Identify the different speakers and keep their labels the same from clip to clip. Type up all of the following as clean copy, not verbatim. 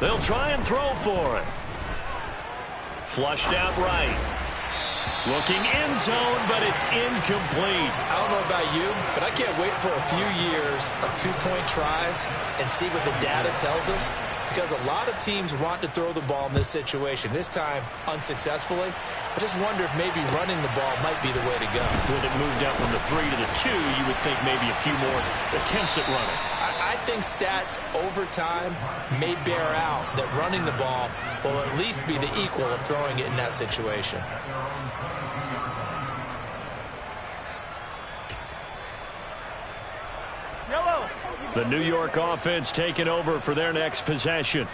Speaker 1: They'll try and throw for it. Flushed out right. Looking end zone, but it's incomplete.
Speaker 2: I don't know about you, but I can't wait for a few years of two-point tries and see what the data tells us, because a lot of teams want to throw the ball in this situation, this time unsuccessfully. I just wonder if maybe running the ball might be the way to go.
Speaker 1: With it moved up from the 3 to the 2, you would think maybe a few more attempts at running.
Speaker 2: I think stats over time may bear out that running the ball will at least be the equal of throwing it in that situation.
Speaker 1: The New York offense taking over for their next possession.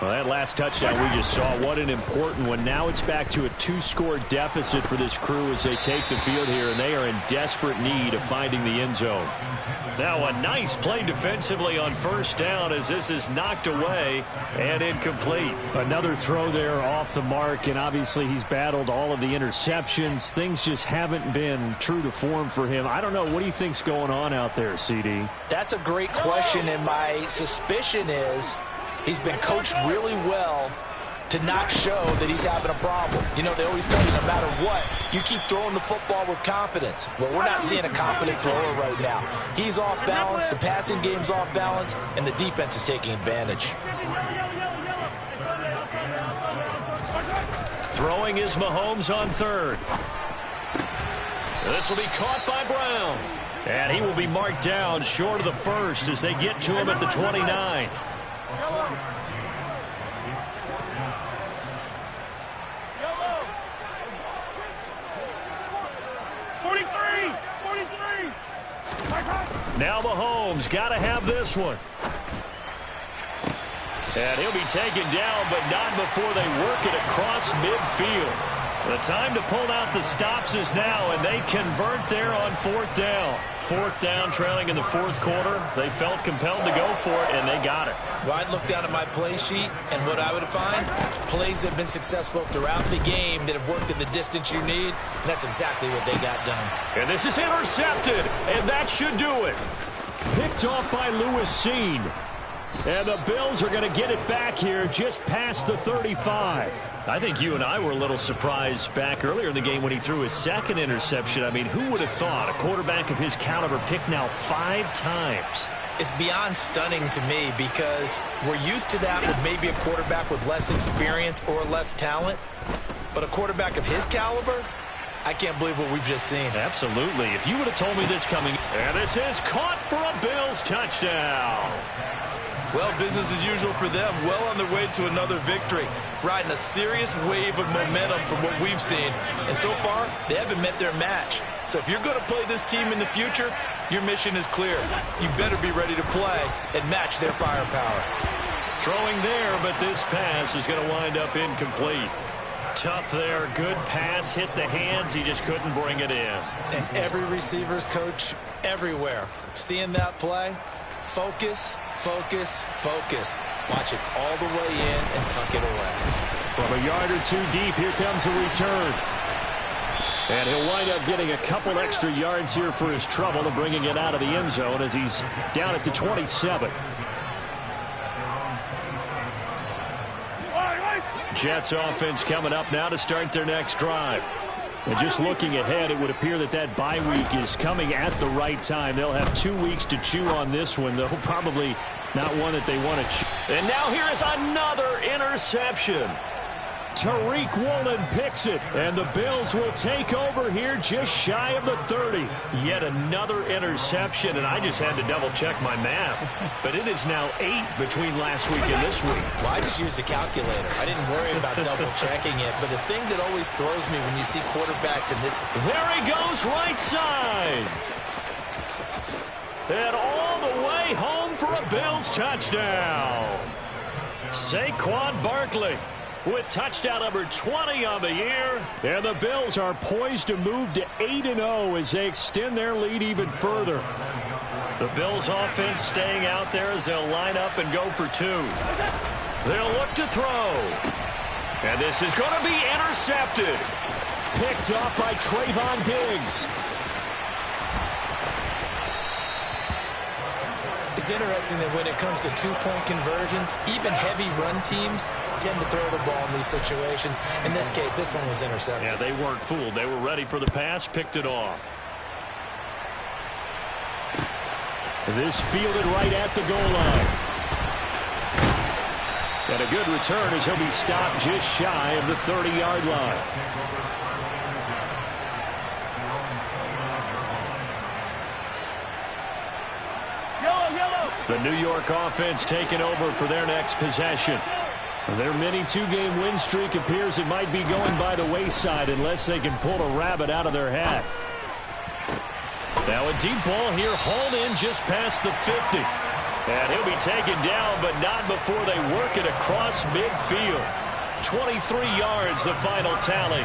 Speaker 1: Well, that last touchdown we just saw, what an important one. Now it's back to a 2-score deficit for this crew as they take the field here, and they are in desperate need of finding the end zone. Now a nice play defensively on first down as this is knocked away and incomplete.
Speaker 3: Another throw there off the mark, and obviously he's battled all of the interceptions. Things just haven't been true to form for him. I don't know. What do you think's going on out there, CD?
Speaker 2: That's a great question, and my suspicion is he's been coached really well to not show that he's having a problem. You know, they always tell you no matter what, you keep throwing the football with confidence. Well, we're not seeing a confident thrower right now. He's off balance, the passing game's off balance, and the defense is taking advantage.
Speaker 1: Throwing is Mahomes on third. This will be caught by Brown. And he will be marked down short of the first as they get to him at the 29. Now Mahomes got to have this one. And he'll be taken down, but not before they work it across midfield. The time to pull out the stops is now, and they convert there on fourth down. Fourth down, trailing in the fourth quarter. They felt compelled to go for it, and they got it.
Speaker 2: Well, I'd look down at my play sheet, and what I would find, plays that have been successful throughout the game that have worked in the distance you need, and that's exactly what they got done.
Speaker 1: And this is intercepted, and that should do it.
Speaker 3: Picked off by Lewis Seen. And the Bills are going to get it back here just past the 35.
Speaker 1: I think you and I were a little surprised back earlier in the game when he threw his second interception. I mean, who would have thought a quarterback of his caliber picked now 5 times?
Speaker 2: It's beyond stunning to me because we're used to that with maybe a quarterback with less experience or less talent. But a quarterback of his caliber, I can't believe what we've just seen.
Speaker 1: Absolutely. If you would have told me this coming, and this is caught for a Bills touchdown.
Speaker 2: Well, business as usual for them. Well on their way to another victory. Riding a serious wave of momentum from what we've seen. And so far, they haven't met their match. So if you're going to play this team in the future, your mission is clear. You better be ready to play and match their firepower.
Speaker 1: Throwing there, but this pass is going to wind up incomplete. Tough there. Good pass. Hit the hands. He just couldn't bring it in.
Speaker 2: And every receiver's coach everywhere. Seeing that play, focus, focus, focus. Watch it all the way in and tuck it away.
Speaker 3: From a yard or two deep, here comes a return. And he'll wind up getting a couple extra yards here for his trouble and bringing it out of the end zone as he's down at the 27.
Speaker 1: Jets offense coming up now to start their next drive.
Speaker 3: And just looking ahead, it would appear that that bye week is coming at the right time. They'll have 2 weeks to chew on this one, though probably not one that they want to chew.
Speaker 1: And now here is another interception.
Speaker 3: Tariq Woolen picks it, and the Bills will take over here just shy of the 30.
Speaker 1: Yet another interception, and I just had to double-check my math. But it is now 8 between last week and this week.
Speaker 2: Well, I just used a calculator. I didn't worry about double-checking it. But the thing that always throws me when you see quarterbacks in this...
Speaker 1: There he goes, right side. And all the way home for a Bills touchdown. Saquon Barkley with touchdown number 20 on the year.
Speaker 3: And the Bills are poised to move to 8-0 as they extend their lead even further.
Speaker 1: The Bills offense staying out there as they'll line up and go for 2. They'll look to throw. And this is going to be intercepted.
Speaker 3: Picked off by Trayvon Diggs.
Speaker 2: It's interesting that when it comes to two-point conversions, even heavy run teams tend to throw the ball in these situations. In this case, this one was intercepted.
Speaker 1: Yeah, they weren't fooled. They were ready for the pass, picked it off. This fielded right at the goal line. And a good return as he'll be stopped just shy of the 30-yard line. The New York offense taking over for their next possession. Their mini two-game win streak appears it might be going by the wayside unless they can pull a rabbit out of their hat. Now a deep ball here, hauled in just past the 50. And he'll be taken down, but not before they work it across midfield. 23 yards, the final tally.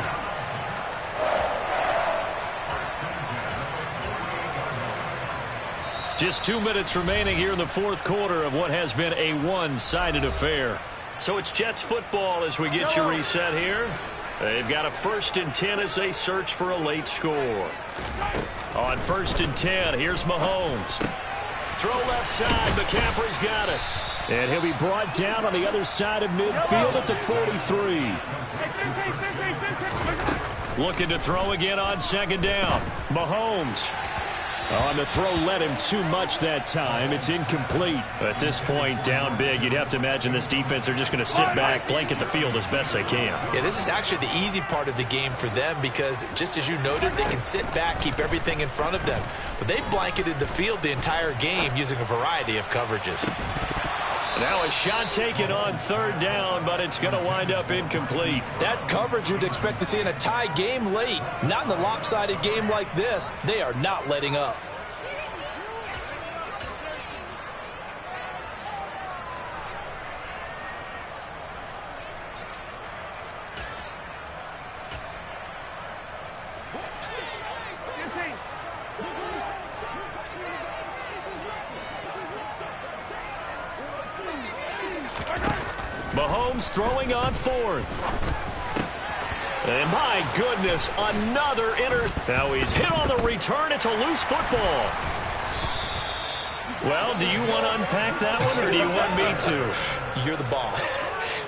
Speaker 1: Just 2 minutes remaining here in the fourth quarter of what has been a one-sided affair. So it's Jets football as we get you reset here. They've got a 1st and 10 as they search for a late score. On 1st and 10, here's Mahomes. Throw left side, McCaffrey's got it. And he'll be brought down on the other side of midfield at the 43. Looking to throw again on 2nd down. Mahomes. On the throw, led him too much that time. It's incomplete. At this point, down big, you'd have to imagine this defense are just going to sit back, blanket the field as best they can.
Speaker 2: Yeah, this is actually the easy part of the game for them because, just as you noted, they can sit back, keep everything in front of them. But they've blanketed the field the entire game using a variety of coverages.
Speaker 1: Now a shot taken on 3rd down, but it's going to wind up incomplete.
Speaker 2: That's coverage you'd expect to see in a tie game late. Not in a lopsided game like this. They are not letting up.
Speaker 1: Mahomes throwing on 4th. And my goodness, another Now he's hit on the return. It's a loose football. Well, do you want to unpack that one, or do you want me to?
Speaker 2: You're the boss.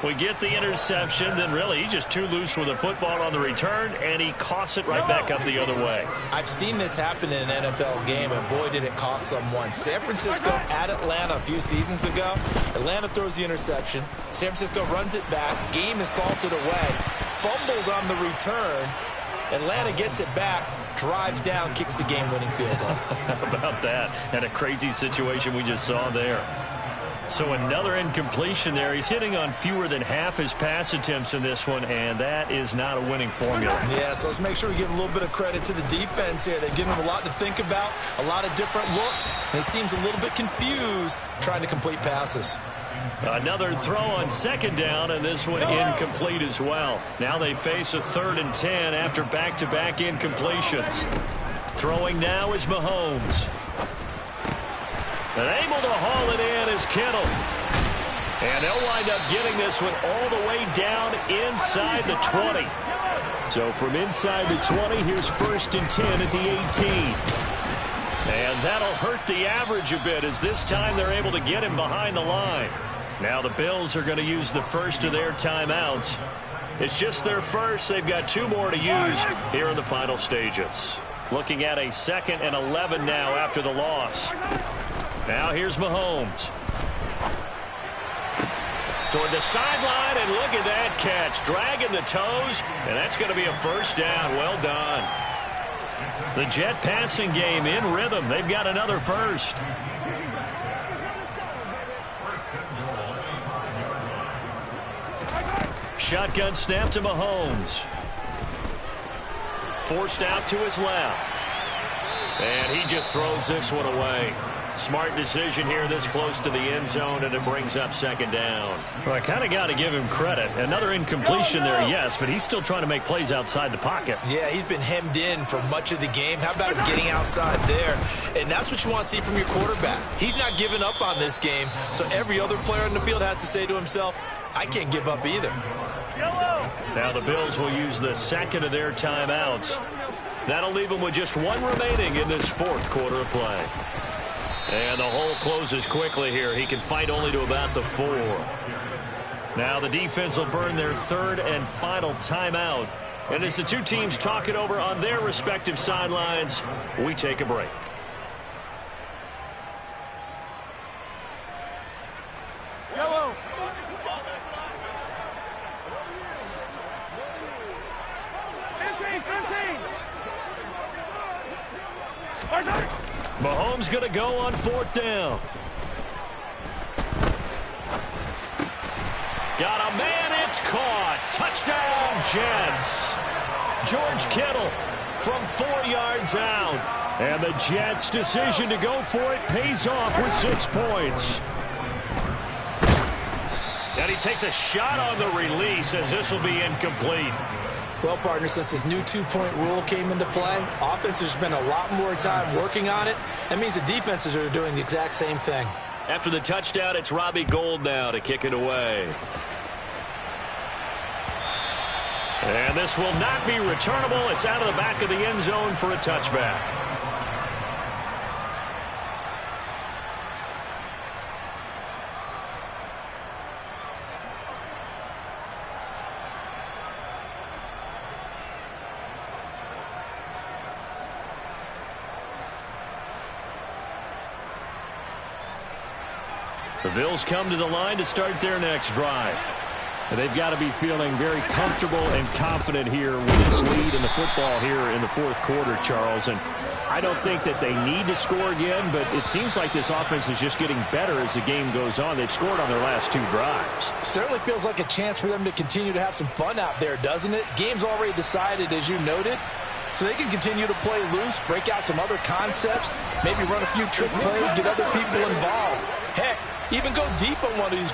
Speaker 1: We get the interception, then really he's just too loose with the football on the return, and he coughs it right back up the other way.
Speaker 2: I've seen this happen in an NFL game, and boy, did it cost someone. San Francisco at Atlanta a few seasons ago. Atlanta throws the interception. San Francisco runs it back. Game is salted away. Fumbles on the return. Atlanta gets it back, drives down, kicks the game-winning field goal.
Speaker 1: How about that? And a crazy situation we just saw there. So another incompletion there. He's hitting on fewer than half his pass attempts in this one, and that is not a winning formula.
Speaker 2: Yeah, so let's make sure we give a little bit of credit to the defense here. They've given him a lot to think about, a lot of different looks, and he seems a little bit confused trying to complete passes.
Speaker 1: Another throw on 2nd down, and this one incomplete as well. Now they face a 3rd and 10 after back-to-back incompletions. Throwing now is Mahomes. And able to haul it in is Kittle. And they'll wind up getting this one all the way down inside the 20. So from inside the 20, here's 1st and 10 at the 18. And that'll hurt the average a bit as this time they're able to get him behind the line. Now the Bills are going to use the first of their timeouts. It's just their first. They've got 2 more to use here in the final stages. Looking at a 2nd and 11 now after the loss. Now here's Mahomes. Toward the sideline, and look at that catch. Dragging the toes, and that's going to be a 1st down. Well done. The Jet passing game in rhythm. They've got another 1st. Shotgun snap to Mahomes. Forced out to his left. And he just throws this one away. Smart decision here this close to the end zone, and it brings up 2nd down. Well, I kind of got to give him credit. Another incompletion there, yes, but he's still trying to make plays outside the pocket.
Speaker 2: Yeah, he's been hemmed in for much of the game. How about him getting outside there? And that's what you want to see from your quarterback. He's not giving up on this game, so every other player in the field has to say to himself, I can't give up either.
Speaker 1: Now the Bills will use the 2nd of their timeouts. That'll leave them with just 1 remaining in this 4th quarter of play. And the hole closes quickly here. He can fight only to about the 4. Now the defense will burn their 3rd and final timeout. And as the two teams talk it over on their respective sidelines, we take a break.
Speaker 4: Yellow.
Speaker 1: Mahomes going to go on 4th down. Got a man, it's caught. Touchdown, Jets. George Kittle from 4 yards out. And the Jets' decision to go for it pays off with 6 points. And he takes a shot on the release as this will be incomplete.
Speaker 2: Well, partner, since this new 2-point rule came into play, offenses spend a lot more time working on it. That means the defenses are doing the exact same thing.
Speaker 1: After the touchdown, it's Robbie Gould now to kick it away. And this will not be returnable. It's out of the back of the end zone for a touchback. The Bills come to the line to start their next drive.
Speaker 3: And they've got to be feeling very comfortable and confident here with this lead in the football here in the 4th quarter, Charles. And I don't think that they need to score again, but it seems like this offense is just getting better as the game goes on. They've scored on their last 2 drives.
Speaker 2: Certainly feels like a chance for them to continue to have some fun out there, doesn't it? Game's already decided, as you noted. So they can continue to play loose, break out some other concepts, maybe run a few trick plays, get other people involved. Heck, even go deep on one of these